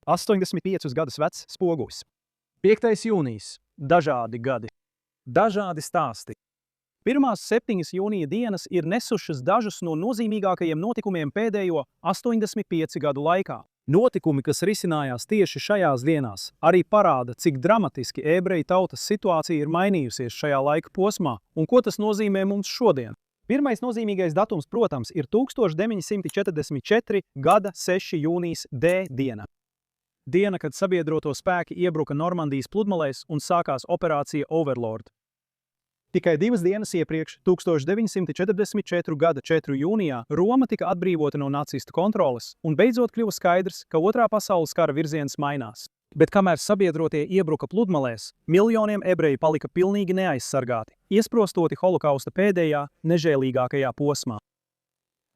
85 gadus vecs spogulis. 5. jūnijas. Dažādi gadi. Dažādi stāsti. Pirmās 7 jūnija dienas ir nesušas dažus no nozīmīgākajiem notikumiem pēdējo 85 gadu laikā. Notikumi, kas risinājās tieši šajās dienās, arī parāda, cik dramatiski ebreju tautas situācija ir mainījusies šajā laika posmā un ko tas nozīmē mums šodien. Pirmais nozīmīgais datums, protams, ir 1944 gada 6 jūnijas D diena. Diena, kad sabiedroto spēki iebruka Normandijas pludmalēs un sākās operācija Overlord. Tikai 2 dienas iepriekš, 1944 gada 4 jūnijā, Roma tika atbrīvota no nacistu kontroles un beidzot kļuva skaidrs, ka Otrā pasaules kara virziens mainās. Bet kamēr sabiedrotie iebruka pludmalēs, miljoniem ebreju palika pilnīgi neaizsargāti, iesprostoti holokausta pēdējā, nežēlīgākajā posmā.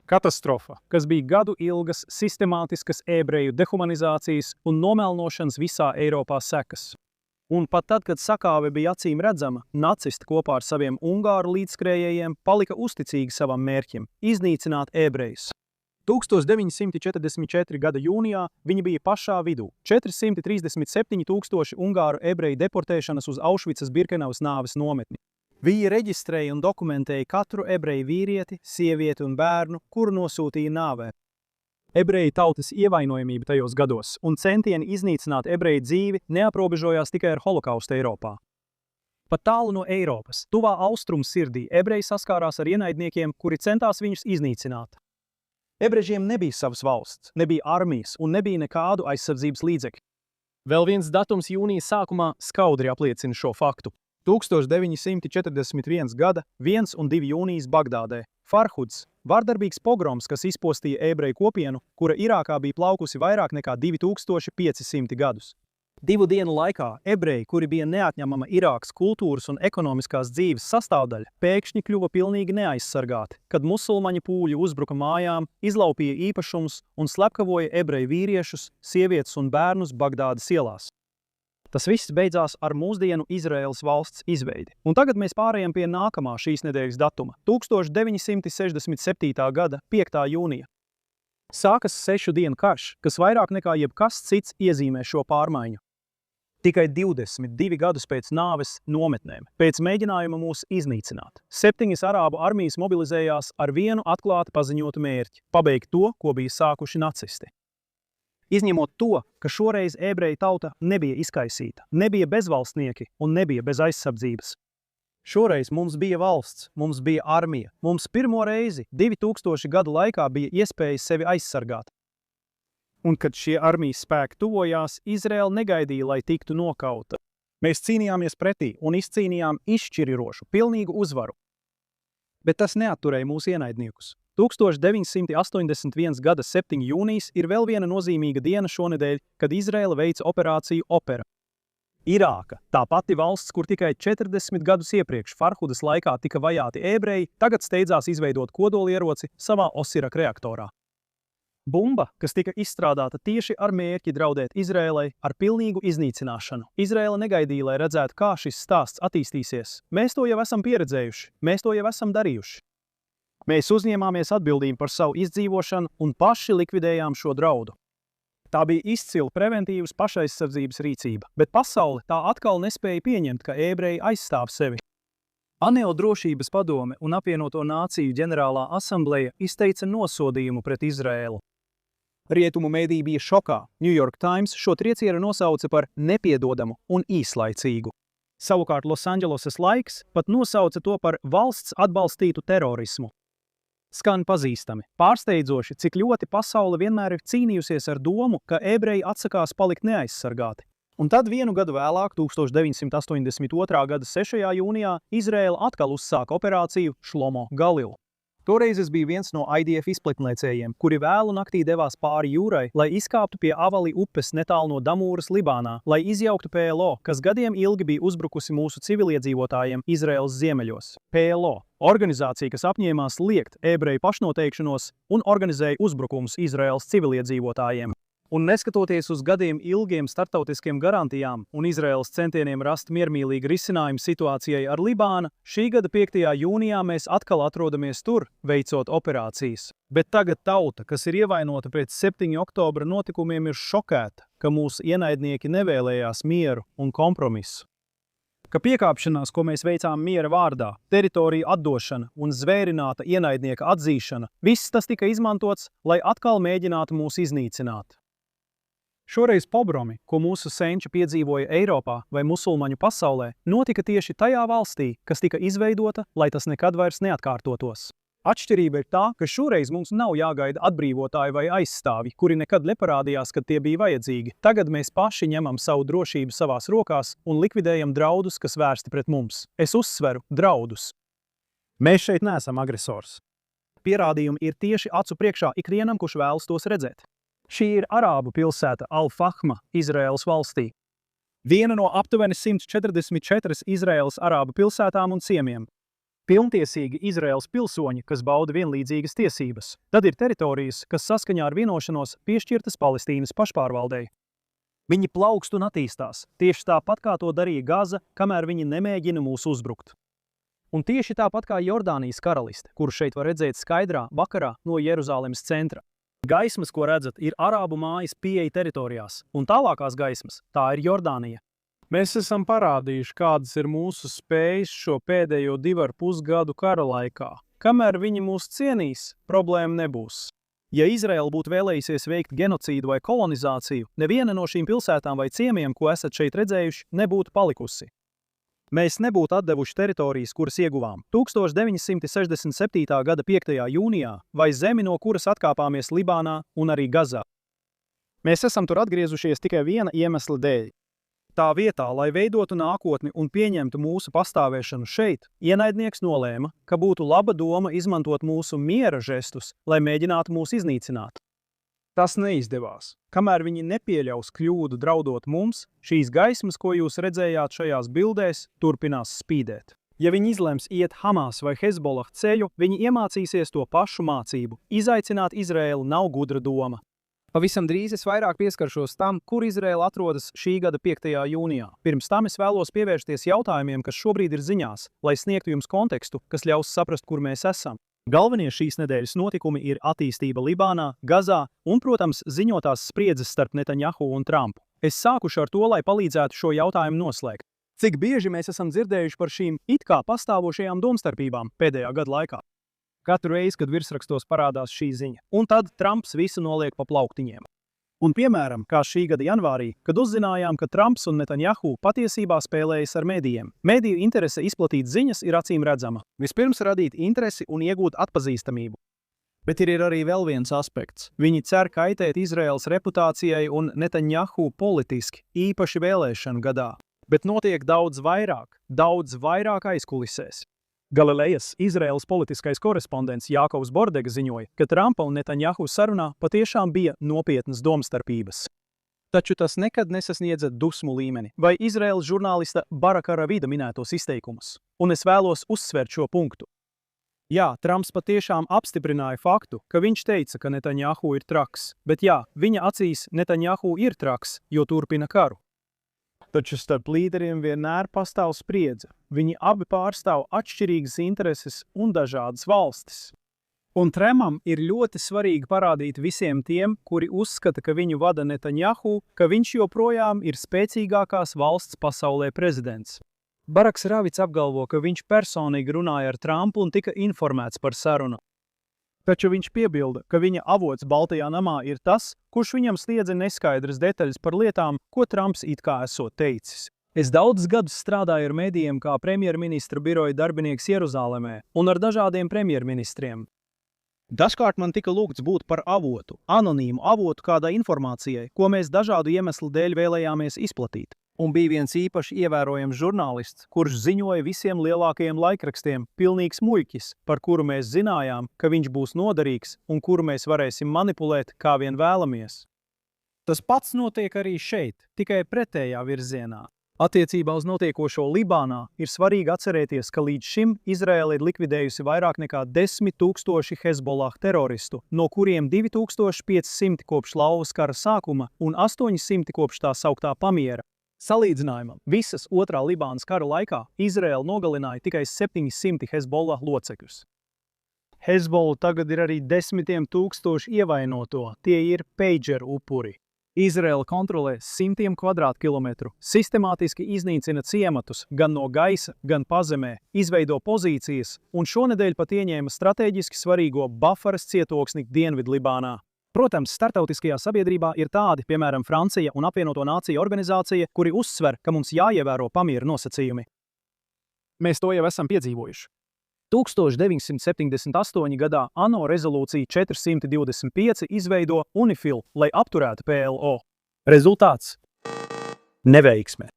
Katastrofa, kas bija gadu ilgas sistemātiskas ebreju dehumanizācijas un nomelnošanas visā Eiropā sekas. Un pat tad, kad sakāve bija acīm redzama, nacisti kopā ar saviem ungāru līdzskrējējiem palika uzticīgi savam mērķim – iznīcināt ebrejus. 1944 gada jūnijā viņi bija pašā vidū – 437 000 ungāru ebreju deportēšanas uz Aušvicas-Birkenavas nāves nometni. Viņi reģistrēja un dokumentēja katru ebreju vīrieti, sievieti un bērnu, kuru nosūtīja nāvē. Ebreju tautas ievainojamība tajos gados un centieni iznīcināt ebreju dzīvi neaprobežojās tikai ar holokaustu Eiropā. Pat tālu no Eiropas, tuvā austrumu sirdī, ebreji saskārās ar ienaidniekiem, kuri centās viņus iznīcināt. Ebrejiem nebija savas valsts, nebija armijas un nebija nekādu aizsardzības līdzekļu. Vēl viens datums jūnija sākumā skaudri apliecina šo faktu. 1941 gada 1 un 2 jūnijas Bagdādē. Farhuds – vardarbīgs pogroms, kas izpostīja ebreju kopienu, kura Irākā bija plaukusi vairāk nekā 2500 gadus. 2 dienu laikā ebreji, kuri bija neatņemama Irākas kultūras un ekonomiskās dzīves sastāvdaļa, pēkšņi kļuva pilnīgi neaizsargāti, kad musulmaņu pūļi uzbruka mājām, izlaupīja īpašumus un slepkavoja ebreju vīriešus, sievietes un bērnus Bagdādas ielās. Tas viss beidzās ar mūsdienu Izraēlas valsts izveidi. Un tagad mēs pārējām pie nākamā šīs nedēļas datuma – 1967. gada 5. jūnija. Sākas 6 dienu karš, kas vairāk nekā jebkas cits iezīmē šo pārmaiņu. Tikai 22 gadus pēc nāves nometnēm, pēc mēģinājuma mūs iznīcināt. 7 arābu armijas mobilizējās ar vienu atklāti paziņotu mērķi – pabeigt to, ko bija sākuši nacisti. Izņemot to, ka šoreiz ebreju tauta nebija izkaisīta, nebija bezvalstnieki un nebija bez aizsardzības. Šoreiz mums bija valsts, mums bija armija, mums pirmo reizi 2000 gadu laikā bija iespēja sevi aizsargāt. Un kad šie armijas spēki tuvojās, Izraēla negaidīja, lai tiktu nokauta. Mēs cīnījāmies pretī un izcīnījām izšķirošu, pilnīgu uzvaru. Bet tas neatturēja mūsu ienaidniekus. 1981 gada 7 jūnijas ir vēl viena nozīmīga diena šonedēļ, kad Izraēla veica operāciju Opera. Irāka, tā pati valsts, kur tikai 40 gadus iepriekš Farhudas laikā tika vajāti ebreji, tagad steidzās izveidot kodolieroci savā Osirak reaktorā. Bumba, kas tika izstrādāta tieši ar mērķi draudēt Izraēlai ar pilnīgu iznīcināšanu. Izraēla negaidīja, lai redzētu, kā šis stāsts attīstīsies. Mēs to jau esam pieredzējuši, mēs to jau esam darījuši. Mēs uzņēmāmies atbildību par savu izdzīvošanu un paši likvidējām šo draudu. Tā bija izcila preventīvas pašaizsardzības rīcība, bet pasaule tā atkal nespēja pieņemt, ka ebreji aizstāv sevi. ANO drošības padome un apvienoto nāciju ģenerālā asambleja izteica nosodījumu pret Izraēlu. Rietumu mediji bija šokā. New York Times šo triecienu nosauca par nepiedodamu un īslaicīgu. Savukārt Losandželosas laiks pat nosauca to par valsts atbalstītu terorismu. Skan pazīstami, pārsteidzoši, cik ļoti pasaule vienmēr ir cīnījusies ar domu, ka ebreji atsakās palikt neaizsargāti. Un tad 1 gadu vēlāk, 1982. gada 6. jūnijā, Izraēla atkal uzsāka operāciju Šlomo Galilu. Toreiz es biju viens no IDF izpletniecējiem, kuri vēlu naktī devās pāri jūrai, lai izkāptu pie Avali upes netālu no Damūras Libānā, lai izjauktu PLO, kas gadiem ilgi bija uzbrukusi mūsu civiliedzīvotājiem Izraēlas ziemeļos. PLO – organizācija, kas apņēmās liekt ebreju pašnoteikšanos un organizēja uzbrukumus Izraēlas civiliedzīvotājiem. Un neskatoties uz gadiem ilgiem starptautiskiem garantijām un Izraēlas centieniem rast miermīlīgu risinājumu situācijai ar Libānu, šī gada 5. jūnijā mēs atkal atrodamies tur, veicot operācijas. Bet tagad tauta, kas ir ievainota pēc 7. oktobra notikumiem, ir šokēta, ka mūsu ienaidnieki nevēlējās mieru un kompromisu. Ka piekāpšanās, ko mēs veicām miera vārdā, teritoriju atdošana un zvērināta ienaidnieka atzīšana, viss tas tika izmantots, lai atkal mēģinātu mūs iznīcināt. Šoreiz pogromi, ko mūsu senči piedzīvoja Eiropā vai musulmaņu pasaulē, notika tieši tajā valstī, kas tika izveidota, lai tas nekad vairs neatkārtotos. Atšķirība ir tā, ka šoreiz mums nav jāgaida atbrīvotāji vai aizstāvi, kuri nekad neparādījās, kad tie bija vajadzīgi. Tagad mēs paši ņemam savu drošību savās rokās un likvidējam draudus, kas vērsti pret mums. Es uzsveru draudus. Mēs šeit neesam agresors. Pierādījumi ir tieši acu priekšā ikvienam, kurš vēlas tos redzēt. Šī ir arābu pilsēta Al-Fahma, Izraēlas valstī. Viena no aptuveni 144 Izraēlas arābu pilsētām un ciemiem. Pilntiesīgi Izraēlas pilsoņi, kas bauda vienlīdzīgas tiesības. Tad ir teritorijas, kas saskaņā ar vienošanos piešķirtas Palestīnas pašpārvaldei. Viņi plaukst un attīstās, tieši tāpat kā to darīja Gaza, kamēr viņi nemēģina mūs uzbrukt. Un tieši tāpat kā Jordānijas karaliste, kuru šeit var redzēt skaidrā vakarā no Jeruzālemes centra. Gaismas, ko redzat, ir arābu mājas pieeja teritorijās, un tālākās gaismas – tā ir Jordānija. Mēs esam parādījuši, kādas ir mūsu spējas šo pēdējo 2,5 gadu kara laikā. Kamēr viņi mūs cienīs, problēma nebūs. Ja Izraēla būtu vēlējusies veikt genocīdu vai kolonizāciju, neviena no šīm pilsētām vai ciemiem, ko esat šeit redzējuši, nebūtu palikusi. Mēs nebūtu atdevuši teritorijas, kuras ieguvām 1967. gada 5. jūnijā, vai zemi, no kuras atkāpāmies Libānā un arī Gazā. Mēs esam tur atgriezušies tikai viena iemesla dēļ. Tā vietā, lai veidotu nākotni un pieņemtu mūsu pastāvēšanu šeit, ienaidnieks nolēma, ka būtu laba doma izmantot mūsu miera žestus, lai mēģinātu mūs iznīcināt. Tas neizdevās. Kamēr viņi nepieļaus kļūdu draudot mums, šīs gaismas, ko jūs redzējāt šajās bildēs, turpinās spīdēt. Ja viņi izlems iet Hamas vai Hezbollah ceļu, viņi iemācīsies to pašu mācību. Izaicināt Izraēlu nav gudra doma. Pavisam drīz es vairāk pieskaršos tam, kur Izraēla atrodas šī gada 5. jūnijā. Pirms tam es vēlos pievērsties jautājumiem, kas šobrīd ir ziņās, lai sniegtu jums kontekstu, kas ļaus saprast, kur mēs esam. Galvenie šīs nedēļas notikumi ir attīstība Libānā, Gazā un, protams, ziņotās spriedzes starp Netanjahu un Trumpu. Es sākušu ar to, lai palīdzētu šo jautājumu noslēgt. Cik bieži mēs esam dzirdējuši par šīm it kā pastāvošajām domstarpībām pēdējā gada laikā? Katru reizi, kad virsrakstos parādās šī ziņa. Un tad Trumps visu noliek pa plauktiņiem. Un piemēram, kā šī gada janvārī, kad uzzinājām, ka Trumps un Netanjahu patiesībā spēlējas ar medijiem. Mediju interese izplatīt ziņas ir acīm redzama. Vispirms radīt interesi un iegūt atpazīstamību. Bet ir arī vēl viens aspekts. Viņi cer kaitēt Izraēlas reputācijai un Netanjahu politiski, īpaši vēlēšanu gadā. Bet notiek daudz vairāk aizkulisēs. Galilejas, Izraēlas politiskais korespondents Jākovs Bordega ziņoja, ka Trumpa un Netanjahu sarunā patiešām bija nopietnas domstarpības. Taču tas nekad nesasniedza dusmu līmeni vai Izraēlas žurnālista Baraka Ravida minētos izteikumus. Un es vēlos uzsvērt šo punktu. Jā, Trumps patiešām apstiprināja faktu, ka viņš teica, ka Netanjahu ir traks, bet jā, viņa acīs Netanjahu ir traks, jo turpina karu. Taču starp līderiem vienmēr pastāv spriedze. Viņi abi pārstāv atšķirīgas intereses un dažādas valstis. Un Trumpam ir ļoti svarīgi parādīt visiem tiem, kuri uzskata, ka viņu vada Netanjahu, ka viņš joprojām ir spēcīgākās valsts pasaulē prezidents. Baraks Ravits apgalvo, ka viņš personīgi runāja ar Trumpu un tika informēts par sarunu. Taču viņš piebilda, ka viņa avots Baltajā namā ir tas, kurš viņam sniedza neskaidras detaļas par lietām, ko Trumps it kā esot teicis. Es daudzus gadus strādāju ar medijiem kā premjerministra biroja darbinieks Jeruzālemē un ar dažādiem premjerministriem. Dažkārt man tika lūgts būt par avotu, anonīmu avotu kādai informācijai, ko mēs dažādu iemeslu dēļ vēlējāmies izplatīt. Un bija viens īpaši ievērojams žurnālists, kurš ziņoja visiem lielākajiem laikrakstiem, pilnīgs muļķis, par kuru mēs zinājām, ka viņš būs noderīgs un kuru mēs varēsim manipulēt, kā vien vēlamies. Tas pats notiek arī šeit, tikai pretējā virzienā. Attiecībā uz notiekošo Libānā ir svarīgi atcerēties, ka līdz šim Izraēla ir likvidējusi vairāk nekā 10 000 Hezbollah teroristu, no kuriem 2500 kopš lauvas kara sākuma un 800 kopš tā sauktā pamiera. Salīdzinājumam, visas otrā Libānas kara laikā Izraēla nogalināja tikai 700 Hezbollah locekļus. Hezbollah tagad ir arī 10 000 ievainoto, tie ir pager upuri. Izraela kontrolē simtiem kvadrātkilometru, sistemātiski iznīcina ciematus gan no gaisa, gan pazemē, izveido pozīcijas un šonedēļ pat ieņēma strateģiski svarīgo Bafaras cietoksni Dienvidlibānā. Protams, startautiskajā sabiedrībā ir tādi, piemēram, Francija un Apvienoto Nāciju organizācija, kuri uzsver, ka mums jāievēro pamiera nosacījumi. Mēs to jau esam piedzīvojuši. 1978. gadā ANO rezolūcija 425 izveido UNIFIL, lai apturētu PLO. Rezultāts – neveiksme.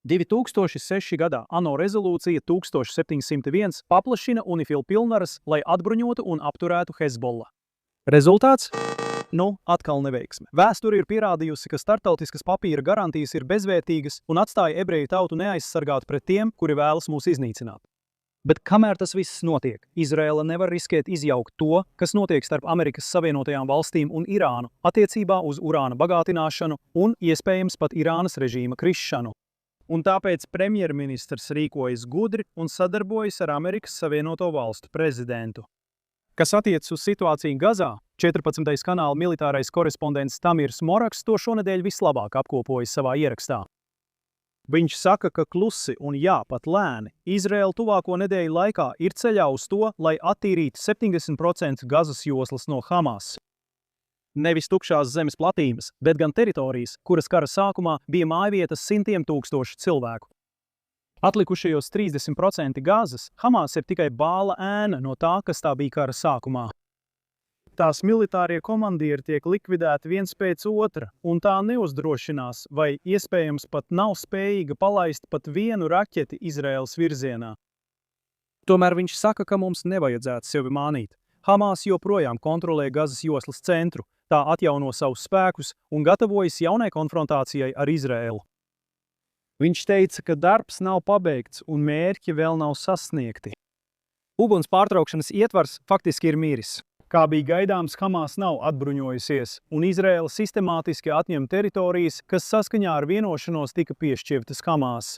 2006. gadā ANO rezolūcija 1701 paplašina UNIFIL pilnvaras, lai atbruņotu un apturētu Hezbollah. Rezultāts – atkal neveiksme. Vēsture ir pierādījusi, ka startautiskas papīra garantijas ir bezvērtīgas un atstāja ebreju tautu neaizsargātu pret tiem, kuri vēlas mūs iznīcināt. Bet kamēr tas viss notiek, Izraela nevar riskēt izjaukt to, kas notiek starp Amerikas Savienotajām valstīm un Irānu attiecībā uz urāna bagātināšanu un iespējams pat Irānas režīma krišanu. Un tāpēc premjerministrs rīkojas gudri un sadarbojas ar Amerikas Savienoto valstu prezidentu. Kas attiecas uz situāciju Gazā, 14. kanāla militārais korespondents Tamirs Moraks to šonedēļ vislabāk apkopojas savā ierakstā. Viņš saka, ka klusi un pat lēni Izraela tuvāko nedēļu laikā ir ceļā uz to, lai attīrītu 70% Gazas joslas no Hamas. Nevis tukšās zemes platības, bet gan teritorijas, kuras kara sākumā bija mājvietas simtiem tūkstošu cilvēku. Atlikušajos 30% Gazas Hamas ir tikai bāla ēna no tā, kas tā bija kara sākumā. Tās militārie komandieri tiek likvidēti viens pēc otra, un tā neuzdrošinās vai iespējams pat nav spējīga palaist pat vienu raķeti Izraēlas virzienā. Tomēr viņš saka, ka mums nevajadzētu sevi mānīt. Hamas joprojām kontrolē Gazas joslas centru, tā atjauno savus spēkus un gatavojas jaunai konfrontācijai ar Izraēlu. Viņš teica, ka darbs nav pabeigts un mērķi vēl nav sasniegti. Uguns pārtraukšanas ietvars faktiski ir miris. Kā bija gaidāms, Hamas nav atbruņojusies, un Izraēla sistemātiski atņem teritorijas, kas saskaņā ar vienošanos tika piešķirtas Hamas.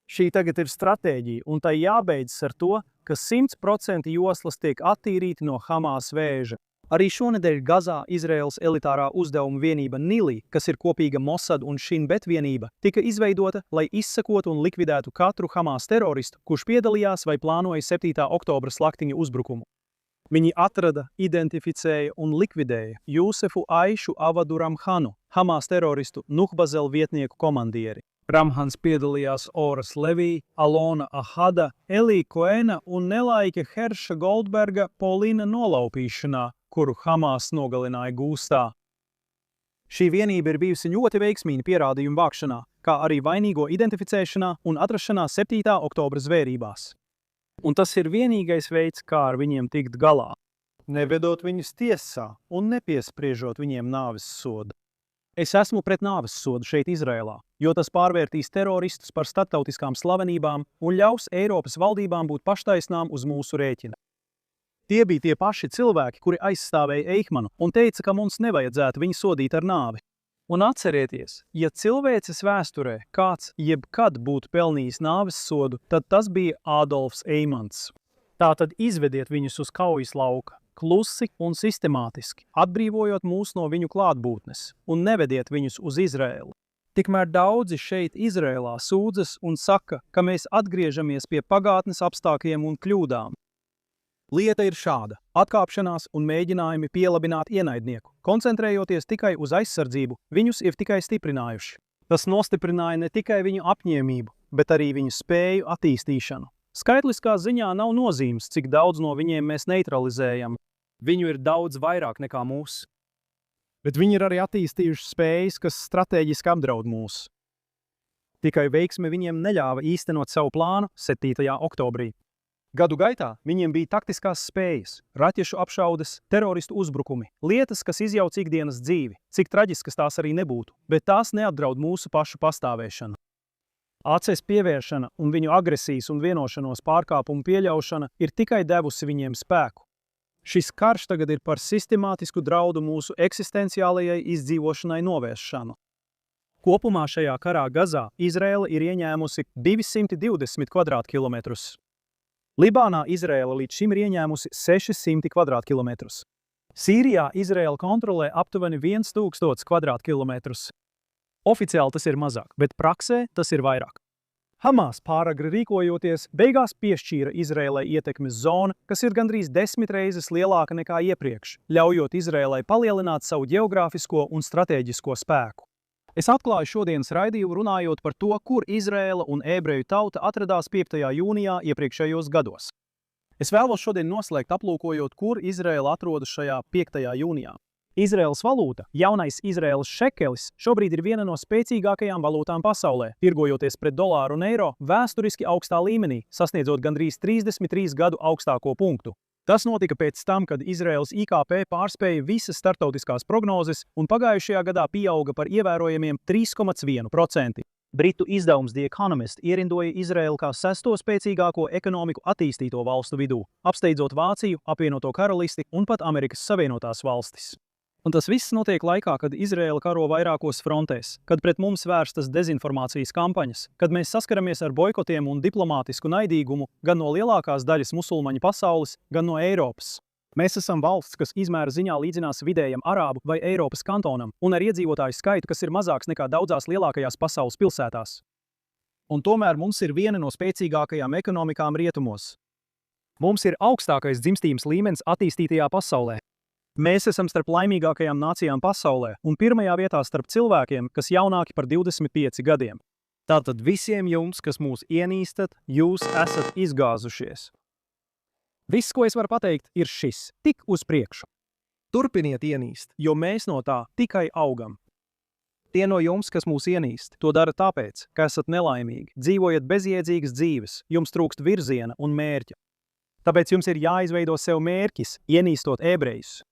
Šī tagad ir stratēģija, un tai jābeidzas ar to, ka 100% joslas tiek attīrīti no Hamas vēža. Arī šonedēļ Gazā Izraēlas elitārā uzdevuma vienība Nili, kas ir kopīga Mossad un Shin Bet vienība, tika izveidota, lai izsekotu un likvidētu katru Hamas teroristu, kurš piedalījās vai plānoja 7. oktobra slaktiņa uzbrukumu. Viņi atrada, identificēja un likvidēja Jūsefu Aišu Avadu Ramhanu, Hamas teroristu Nuhbazel vietnieku komandieri. Ramhans piedalījās Oras Levī, Alona Ahada, Elī Koena un nelaike Herša Goldberga Polina nolaupīšanā, kuru Hamas nogalināja gūstā. Šī vienība ir bijusi ļoti veiksmīga pierādījumu vākšanā, kā arī vainīgo identificēšanā un atrašanā 7. oktobra zvērībās. Un tas ir vienīgais veids, kā ar viņiem tikt galā. Nevedot viņus tiesā un nepiespriežot viņiem nāves sodu. Es esmu pret nāves sodu šeit Izraēlā, jo tas pārvērtīs teroristus par starptautiskām slavenībām un ļaus Eiropas valdībām būt paštaisnām uz mūsu rēķina. Tie bija tie paši cilvēki, kuri aizstāvēja Eichmanu un teica, ka mums nevajadzētu viņu sodīt ar nāvi. Un atcerieties, ja cilvēces vēsturē kāds jebkad būtu pelnījis nāves sodu, tad tas bija Ādolfs Eimants. Tātad izvediet viņus uz kaujas lauka, klusi un sistemātiski, atbrīvojot mūs no viņu klātbūtnes, un nevediet viņus uz Izraēlu. Tikmēr daudzi šeit Izraēlā sūdzas un saka, ka mēs atgriežamies pie pagātnes apstākļiem un kļūdām. Lieta ir šāda – atkāpšanās un mēģinājumi pielabināt ienaidnieku, koncentrējoties tikai uz aizsardzību, viņus ir tikai stiprinājuši. Tas nostiprināja ne tikai viņu apņēmību, bet arī viņu spēju attīstīšanu. Skaitliskā ziņā nav nozīmes, cik daudz no viņiem mēs neutralizējam. Viņu ir daudz vairāk nekā mūs. Bet viņi ir arī attīstījuši spējas, kas strateģiski apdraud mūs. Tikai veiksme viņiem neļāva īstenot savu plānu 7. oktobrī. Gadu gaitā viņiem bija taktiskās spējas, raķešu apšaudes, teroristu uzbrukumi, lietas, kas izjauc ikdienas dzīvi, cik traģiskas tās arī nebūtu, bet tās neapdraud mūsu pašu pastāvēšanu. ACS pievēršana un viņu agresijas un vienošanos pārkāpumu pieļaušana ir tikai devusi viņiem spēku. Šis karš tagad ir par sistemātisku draudu mūsu eksistenciālajai izdzīvošanai novēršanu. Kopumā šajā karā Gazā Izraela ir ieņēmusi 220 kvadrātkilometrus. Libānā Izraela līdz šim ir ieņēmusi 600 kvadrātkilometrus. Sīrijā Izraela kontrolē aptuveni 1000 kvadrātkilometrus. Oficiāli tas ir mazāk, bet praksē tas ir vairāk. Hamas pāragri rīkojoties, beigās piešķīra Izraēlai ietekmes zonu, kas ir gandrīz 10 reizes lielāka nekā iepriekš, ļaujot Izraēlai palielināt savu geogrāfisko un stratēģisko spēku. Es atklāju šodienas raidījumu runājot par to, kur Izraēla un ebreju tauta atradās 5. jūnijā iepriekšējos gados. Es vēlos šodien noslēgt aplūkojot, kur Izraēla atrodas šajā 5. jūnijā. Izraēlas valūta, jaunais Izraēlas šekelis, šobrīd ir viena no spēcīgākajām valūtām pasaulē, tirgojoties pret dolāru un eiro vēsturiski augstā līmenī, sasniedzot gandrīz 33 gadu augstāko punktu. Tas notika pēc tam, kad Izraēlas IKP pārspēja visas startautiskās prognozes un pagājušajā gadā pieauga par ievērojamiem 3,1%. Britu izdevums The Economist ierindoja Izraēlu kā 6. spēcīgāko ekonomiku attīstīto valstu vidū, apsteidzot Vāciju, apvienoto karalisti un pat Amerikas Savienotās valstis. Un tas viss notiek laikā, kad Izraēla karo vairākos frontēs, kad pret mums vērstas dezinformācijas kampaņas, kad mēs saskaramies ar boikotiem un diplomātisku naidīgumu gan no lielākās daļas musulmaņu pasaules, gan no Eiropas. Mēs esam valsts, kas izmēra ziņā līdzinās vidējam Arābu vai Eiropas kantonam un ar iedzīvotāju skaitu, kas ir mazāks nekā daudzās lielākajās pasaules pilsētās. Un tomēr mums ir viena no spēcīgākajām ekonomikām rietumos. Mums ir augstākais dzimstības līmenis attīstītajā pasaulē. Mēs esam starp laimīgākajām nācijām pasaulē un pirmajā vietā starp cilvēkiem, kas jaunāki par 25 gadiem. Tātad visiem jums, kas mūs ienīstat, jūs esat izgāzušies. Viss, ko es varu pateikt, ir šis – tik uz priekšu. Turpiniet ienīst, jo mēs no tā tikai augam. Tie no jums, kas mūs ienīst, to dara tāpēc, ka esat nelaimīgi, dzīvojat bezjēdzīgas dzīves, jums trūkst virziena un mērķa. Tāpēc jums ir jāizveido sev mērķis, ienīstot ebrejus.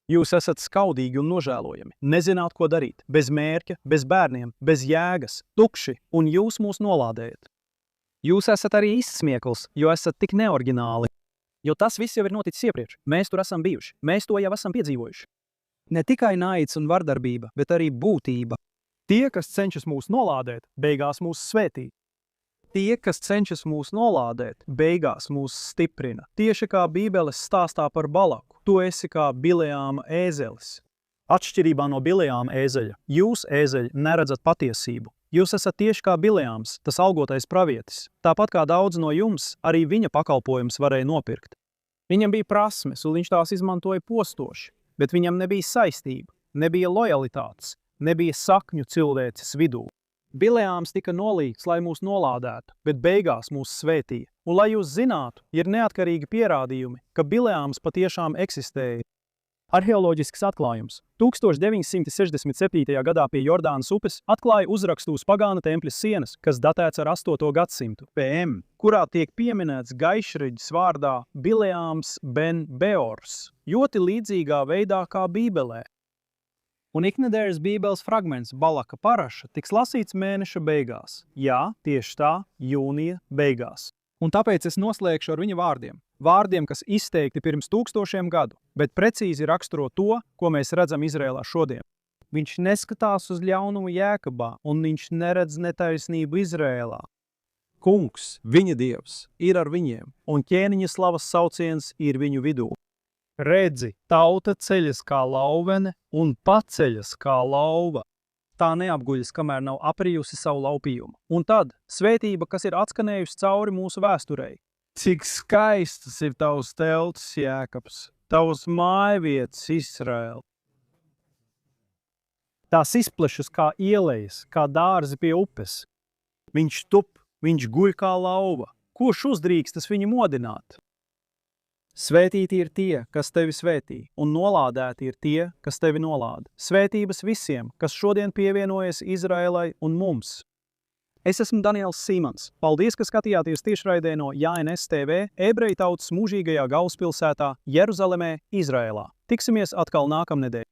Jūs esat skaudīgi un nožēlojami, nezināt, ko darīt, bez mērķa, bez bērniem, bez jēgas, tukši, un jūs mūs nolādējat. Jūs esat arī izsmiekls, jo esat tik neoriģināli. Jo tas viss jau ir noticis iepriekš, mēs tur esam bijuši, mēs to jau esam piedzīvojuši. Ne tikai naids un vardarbība, bet arī būtība. Tie, kas cenšas mūs nolādēt, beigās mūs svētī. Tie, kas cenšas mūs nolādēt, beigās mūs stiprina. Tieši kā Bībeles stāstā par Balaku. Tu esi kā Bileāma ēzelis. Atšķirībā no Bileāma ēzeļa, jūs, ēzeļi, neredzat patiesību. Jūs esat tieši kā Bileāms, tas algotais pravietis. Tāpat kā daudz no jums, arī viņa pakalpojums varēja nopirkt. Viņam bija prasmes, un viņš tās izmantoja postoši, bet viņam nebija saistība, nebija lojalitātes, nebija sakņu cilvēces vidū. Bileāms tika nolīgts, lai mūs nolādētu, bet beigās mūs svētīja. Un, lai jūs zinātu, ir neatkarīgi pierādījumi, ka Bileāms patiešām eksistēja. Arheoloģisks atklājums. 1967. gadā pie Jordānas upes atklāja uzrakstu uz pagāna tempļa sienas, kas datēts ar 8. gadsimtu PM, kurā tiek pieminēts gaišreģis vārdā Bileāms ben Beors, ļoti līdzīgā veidā kā Bībelē. Un iknedēļas Bībeles fragments Balaka paraša tiks lasīts mēneša beigās. Jā, tieši tā, jūnija beigās. Un tāpēc es noslēgšu ar viņa vārdiem. Vārdiem, kas izteikti pirms 1000 gadu, bet precīzi raksturo to, ko mēs redzam Izrēlā šodien. Viņš neskatās uz ļaunumu Jēkabā, un viņš neredz netaisnību Izrēlā. Kungs, viņa dievs, ir ar viņiem, un ķēniņa slavas sauciens ir viņu vidū. Redzi, tauta ceļas kā lauvene un paceļas kā lauva. Tā neapguļas, kamēr nav aprijusi savu laupījumu. Un tad svētība, kas ir atskanējusi cauri mūsu vēsturei. Cik skaistas ir tavs teltis, Jēkabs, tavs mājvietas, Izraēl. Tās izplešas kā ielejas, kā dārzi pie upes. Viņš tup, viņš guļ kā lauva. Kurš uzdrīkstas viņu modināt? Svētīti ir tie, kas tevi svētī, un nolādēti ir tie, kas tevi nolāda. Svētības visiem, kas šodien pievienojas Izraēlai un mums. Es esmu Daniels Simons. Paldies, ka skatījāties tiešraidē no JNS TV, ebreju tautas mūžīgajā galvaspilsētā Jeruzalemē, Izraēlā. Tiksimies atkal nākamnedēļ.